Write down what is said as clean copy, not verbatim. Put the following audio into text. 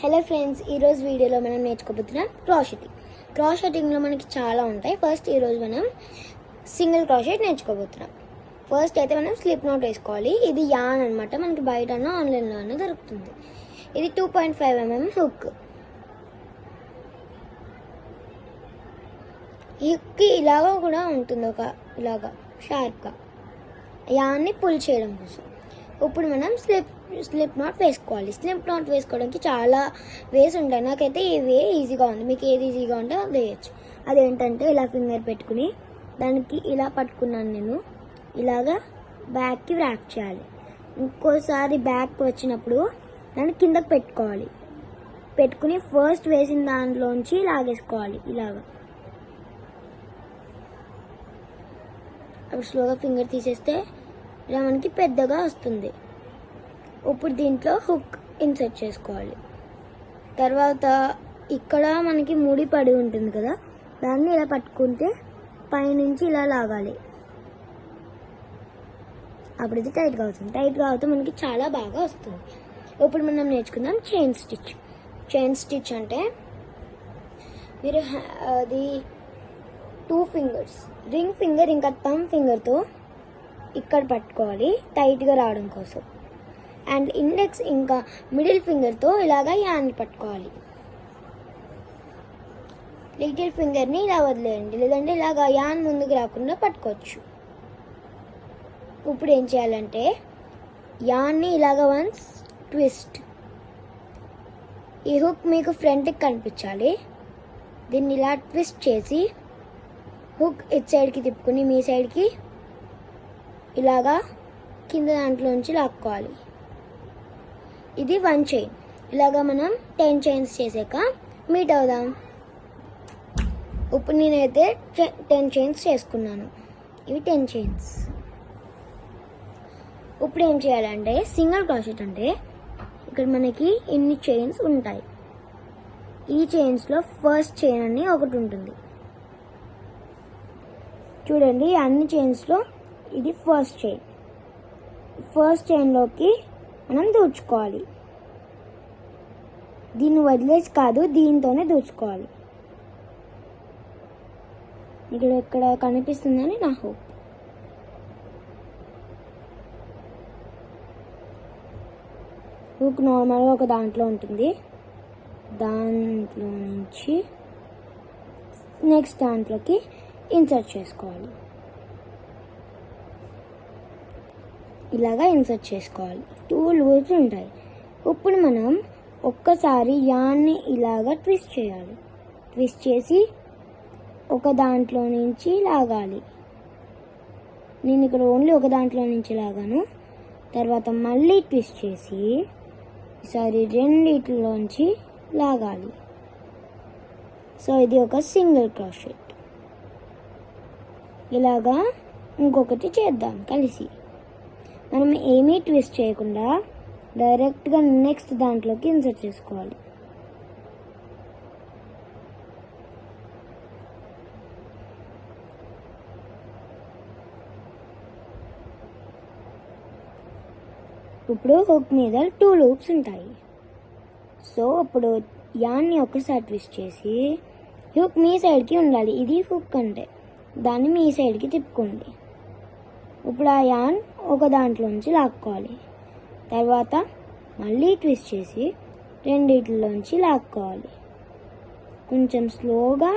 Hello friends, ఈరోజు వీడియోలో మనం నేర్చుకోబోతున్నాం క్రాషెటింగ్. క్రాషెటింగ్లో మనకి చాలా ఉంటాయి. ఫస్ట్ ఈరోజు మనం సింగిల్ క్రాషెట్ నేర్చుకోబోతున్నాం. ఫస్ట్ అయితే మనం స్లిప్ నాట్ వేసుకోవాలి. ఇది యాన్ అనమాట. మనకి బయట ఆన్లైన్లో దొరుకుతుంది. ఇది 2.5 mm హుక్. ఈ హుక్కి ఇలాగా కూడా ఉంటుంది, ఇలాగా షార్ప్గా యాన్ని పుల్ చేయడం కోసం. ఇప్పుడు మనం స్లిప్ నాట్ వేసుకోవాలి. స్లిప్ నాట్ వేసుకోవడానికి చాలా వేస్ ఉంటాయి. నాకైతే ఈ వే ఈజీగా ఉంది. మీకు ఏది ఈజీగా ఉంటే అది వేయచ్చు. అదేంటంటే ఇలా ఫింగర్ పెట్టుకుని దానికి ఇలా పట్టుకున్నాను నేను. ఇలాగా బ్యాక్కి ర్యాక్ చేయాలి. ఇంకోసారి బ్యాక్ వచ్చినప్పుడు దాన్ని కిందకి పెట్టుకోవాలి. పెట్టుకుని ఫస్ట్ వేసిన దాంట్లోంచి లాగేసుకోవాలి. ఇలాగా అప్పుడు స్లోగా ఫింగర్ తీసేస్తే ఇలా మనకి పెద్దగా వస్తుంది. ఇప్పుడు దీంట్లో హుక్ ఇన్సర్ట్ చేసుకోవాలి. తర్వాత ఇక్కడ మనకి ముడి పడి ఉంటుంది కదా, దాన్ని ఇలా పట్టుకుంటే పైనుంచి ఇలా లాగాలి. అప్పుడు ఇది టైట్గా అవుతుంది. టైట్గా అవుతే మనకి చాలా బాగా వస్తుంది. ఇప్పుడు మనం నేర్చుకుందాం చైన్ స్టిచ్. చైన్ స్టిచ్ అంటే మీరు అది 2 ఫింగర్స్, రింగ్ ఫింగర్ ఇంకా థంబ్ ఫింగర్తో ఇక్కడ పట్టుకోవాలి టైట్గా రావడం కోసం. అండ్ ఇండెక్స్ ఇంకా మిడిల్ ఫింగర్తో ఇలాగా యాన్ని పట్టుకోవాలి. లిటిల్ ఫింగర్ని ఇలా వదిలేయండి, లేదంటే ఇలాగా యాన్ ముందుకు రాకుండా పట్టుకోవచ్చు. ఇప్పుడు ఏం చేయాలంటే యాన్ని ఇలాగా వన్స్ ట్విస్ట్. ఈ హుక్ మీకు ఫ్రంట్కి కనిపించాలి. దీన్ని ఇలా ట్విస్ట్ చేసి హుక్ ఇటు సైడ్కి తిప్పుకుని మీ సైడ్కి ఇలాగా కింద దాంట్లోంచి లాక్కోవాలి. ఇది 1 చైన్. ఇలాగా మనం 10 చైన్స్ చేసాక మీట్ అవుదాం. ఇప్పుడు నేనైతే 10 చైన్స్ చేసుకున్నాను. ఇవి 10 చైన్స్. ఇప్పుడు ఏం చేయాలంటే సింగిల్ క్రాషెట్ అంటే ఇక్కడ మనకి ఇన్ని చైన్స్ ఉంటాయి. ఈ చైన్స్లో ఫస్ట్ చైన్ అని ఒకటి ఉంటుంది. చూడండి, అన్ని చైన్స్లో ఇది ఫస్ట్ చైన్. ఫస్ట్ చైన్లోకి మనం దూర్చుకోవాలి. దీన్ని వదిలేసి కాదు, దీంతోనే దూర్చుకోవాలి. ఇక్కడ కనిపిస్తుందని నా హోప్. హుక్ నార్మల్గా ఒక దాంట్లో ఉంటుంది. దాంట్లో నుంచి నెక్స్ట్ దాంట్లోకి ఇన్సర్ట్ చేసుకోవాలి. ఇలాగా ఇన్సర్ట్ చేసుకోవాలి. 2 లూప్స్ ఉంటాయి. ఇప్పుడు మనం ఒక్కసారి యాన్ని ఇలాగా ట్విస్ట్ చేయాలి. ట్విస్ట్ చేసి ఒక దాంట్లో నుంచి లాగాలి. నేను ఇక్కడ ఓన్లీ ఒక దాంట్లో నుంచి లాగాను. తర్వాత మళ్ళీ ట్విస్ట్ చేసి ఈసారి రెండిట్లోంచి లాగాలి. సో ఇది ఒక సింగిల్ క్రాషెట్. ఇలాగా ఇంకొకటి చేద్దాం కలిసి. మనం ఏమీ ట్విస్ట్ చేయకుండా డైరెక్ట్గా నెక్స్ట్ దాంట్లోకి ఇన్సర్ట్ చేసుకోవాలి. ఇప్పుడు హుక్ మీద 2 లూప్స్ ఉంటాయి. సో ఇప్పుడు యాన్ని ఒకసారి ట్విస్ట్ చేసి హుక్ మీ సైడ్కి ఉండాలి. ఇది హుక్ అంటే దాన్ని మీ సైడ్కి తిప్పుకోండి. ఇప్పుడు ఆ యాన్ ఒక దాంట్లోంచి లాక్కోవాలి. తర్వాత మళ్ళీ ట్విస్ట్ చేసి రెండిట్లోంచి లాక్కోవాలి. కొంచెం స్లోగా